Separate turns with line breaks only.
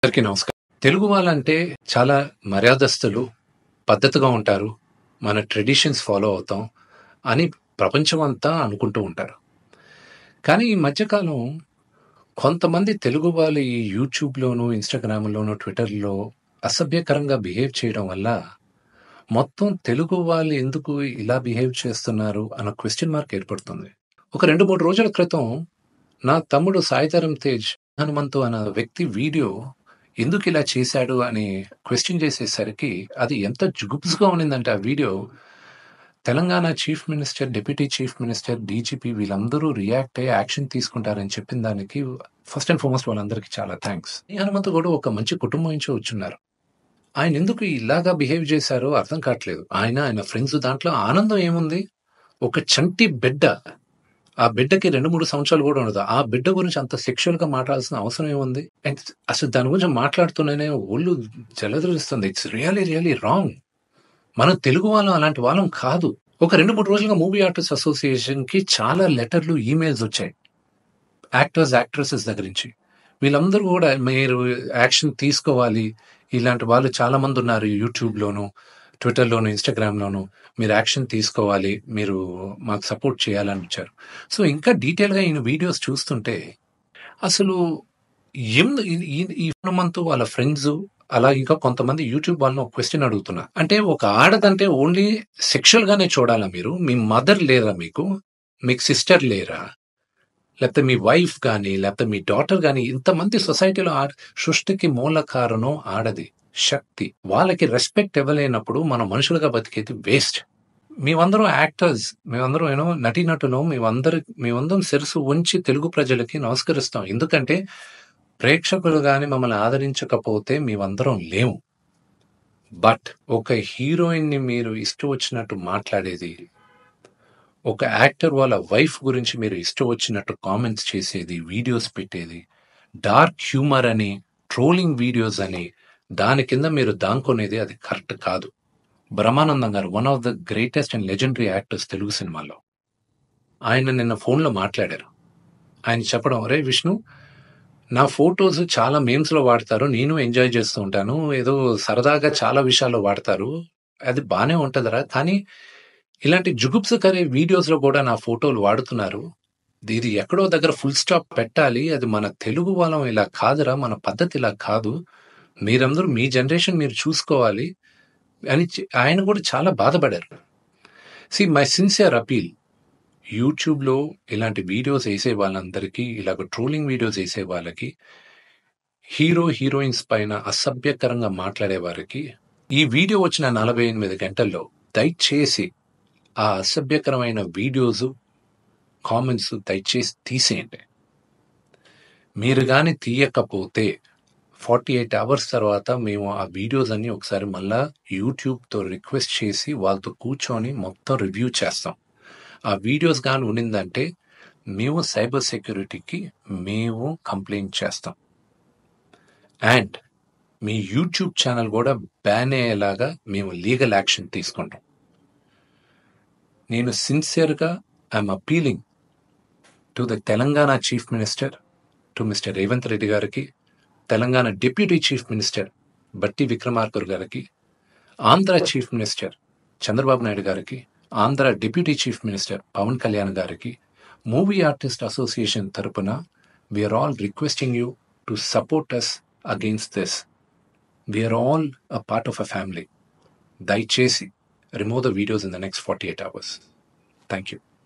అందరికీ నమస్కారం. తెలుగు వాళ్ళంటే చాలా మర్యాదస్తులు, పద్ధతిగా ఉంటారు, మన ట్రెడిషన్స్ ఫాలో అవుతాం అని ప్రపంచమంతా అనుకుంటూ ఉంటారు. కానీ ఈ మధ్యకాలం కొంతమంది తెలుగు వాళ్ళు ఈ యూట్యూబ్‌లోను, ఇన్‌స్టాగ్రామ్‌లోను, ట్విట్టర్‌లో అసభ్యకరంగా బిహేవ్ చేయడం వల్ల మొత్తం తెలుగు వాళ్ళు ఎందుకు ఇలా బిహేవ్ చేస్తున్నారు అన్న క్వెషన్ మార్క్ ఏర్పడుతుంది. ఒక 2, 3 రోజుల క్రితం నా తమ్ముడు సాయిధరమ్ తేజ్ హనుమంతు అన్న వ్యక్తి వీడియో ఎందుకు ఇలా చేశాడు అని క్వెషన్ చేసేసరికి అది ఎంత జుగుప్స్‌గా ఉండిందంటే ఆ video Telangana chief minister, deputy chief minister, DGP వీళ్ళందరూ రియాక్ట్ అయ్యి యాక్షన్ తీసుకుంటారని చెప్పిన దానికి ఫస్ట్ అండ్ ఫార్మోస్ట్ వాళ్ళందరికీ చాలా థాంక్స్. ఈ హనుమంతు కూడా ఒక మంచి కుటుంబం నుంచి వచ్చున్నారు. ఆయన ఎందుకు ఇలాగా బిహేవ్ చేశారో అర్థం కావట్లేదు. ఆయన ఫ్రెండ్స్ దాంట్లో ఆనందం ఏముంది? ఒక చంటి బిడ్డ. ఆ బిడ్డకి 2, 3 సంవత్సరాలు కూడా ఉండదు. ఆ బిడ్డ గురించి అంత సెక్సువల్‌గా మాట్లాడాల్సిన అవసరం ఏముంది? అండ్ అసలు దాని గురించి మాట్లాడుతూనే ఒళ్ళు జలధరిస్తుంది. It's really wrong. మనం తెలుగు వాళ్ళం అలాంటి వాళ్ళం కాదు. ఒక 2, 3 రోజులుగా మూవీ ఆర్టిస్ట్ అసోసియేషన్‌కి చాలా లెటర్‌లు, ఈమెయిల్స్ వచ్చాయి. యాక్టర్స్, యాక్ట్రెసెస్ దగ్గర నుంచి. వీళ్ళందరూ కూడా మీరు యాక్షన్ తీసుకోవాలి. ఇలాంటి వాళ్ళు చాలా మంది ఉన్నారు యూట్యూబ్‌లోను, ట్విట్టర్‌లోను, ఇన్‌స్టాగ్రామ్‌లోను. మీరు యాక్షన్ తీసుకోవాలి. మీరు మాకు సపోర్ట్ చేయాలని ఇచ్చారు. సో, ఇంకా డీటెయిల్‌గా ఈయన వీడియోస్ చూస్తుంటే అసలు ఈ హనుమంతు వాళ్ళ ఫ్రెండ్సు అలా ఇంకా కొంతమంది యూట్యూబ్ వాళ్ళని ఒక క్వెషన్ అడుగుతున్నా. అంటే ఒక ఆడదంటే ఓన్లీ సెక్షువల్‌గానే చూడాలా మీరు? మీ మదర్ లేరా మీకు? మీకు సిస్టర్ లేరా? లేకపోతే మీ వైఫ్ గాని, లేకపోతే మీ డాటర్ గాని ఇంతమంది సొసైటీలో సృష్టికి మూల కారణం ఆడది. శక్తి. వాళ్ళకి రెస్పెక్ట్ ఇవ్వలేనప్పుడు మనం మనుషులుగా బతికేది వేస్ట్. మేమందరం యాక్టర్స్. మేమందరం నటీనటులం. మేమందరం శిరస్సు వంచి తెలుగు ప్రజలకి నమస్కరిస్తాం. ఎందుకంటే ప్రేక్షకులు గాని మమ్మల్ని ఆదరించకపోతే మేమందరం లేము. బట్ ఒక హీరోయిన్‌ని మీరు ఇష్టం వచ్చినట్టు మాట్లాడేది, ఒక యాక్టర్ వాళ్ళ వైఫ్ గురించి మీరు ఇష్టం వచ్చినట్టు కామెంట్స్ చేసేది, వీడియోస్ పెట్టేది, డార్క్ హ్యూమర్ అని, ట్రోలింగ్ వీడియోస్ అని, దాని కింద మీరు దాంకునేది అది కరెక్ట్ కాదు. బ్రహ్మానందం గారు one of the greatest and legendary actors Telugu సినిమాలో. ఆయన నిన్న ఫోన్‌లో మాట్లాడారు. ఆయన చెప్పడం, "అరేయ్ విష్ణు, నా ఫోటోస్ చాలా మీమ్స్‌లో వాడతారు. నేను ఎంజాయ్ చేస్తూ ఉంటాను. ఏదో సరదాగా చాలా విషయాల్లో వాడతారు. అది బానే ఉంటదిరా. కానీ ఇలాంటి జుగుప్సకర వీడియోస్‌లో కూడా నా ఫోటోలు వాడుతున్నారు. ఇది ఎక్కడో దగ్గర ఫుల్ స్టాప్ పెట్టాలి. అది మన తెలుగు వాళ్ళం ఇలా కాదురా. మన పద్ధతి ఇలా కాదు. మీరందరూ మీ జనరేషన్ మీరు చూసుకోవాలి" అని ఆయన కూడా చాలా బాధపడారు. My sincere appeal. యూట్యూబ్‌లో ఇలాంటి వీడియోస్ ఏసే వాళ్ళందరికీ, ఇలాగ ట్రోలింగ్ వీడియోస్ ఏసే వాళ్ళకి, హీరోయిన్స్ పైన అసభ్యకరంగా మాట్లాడే వారికి, ఈ వీడియో వచ్చిన 48 గంటల్లో దయచేసి ఆ అసభ్యకరమైన వీడియోస్, కామెంట్స్ దయచేసి తీసేయండి. మీరు గాని తీయకపోతే 48 అవర్స్ తర్వాత మేము ఆ వీడియోస్ అన్ని ఒకసారి మళ్ళా యూట్యూబ్‌తో రిక్వెస్ట్ చేసి వాళ్ళతో కూర్చొని మొత్తం రివ్యూ చేస్తాం. ఆ వీడియోస్ గాని ఉండిందంటే మేము సైబర్ సెక్యూరిటీకి కంప్లెయింట్ చేస్తాం. అండ్ మీ యూట్యూబ్ ఛానల్ కూడా బ్యాన్ అయ్యేలాగా మేము లీగల్ యాక్షన్ తీసుకుంటాం. నేను సిన్సియర్‌గా I'm appealing to the Telangana chief minister, to mister Revanth Reddy గారికి, Telangana deputy chief minister Bhatti Vikramarka గారికి, ఆంధ్ర చీఫ్ మినిస్టర్ చంద్రబాబు నాయుడు గారికి, Andhra deputy chief minister Pawan Kalyan గారికి, మూవీ ఆర్టిస్ట్ అసోసియేషన్ తరపున we are all requesting you to support us against this. We are all a part of a family. దయచేసి remove the videos in the next 48 hours. Thank you.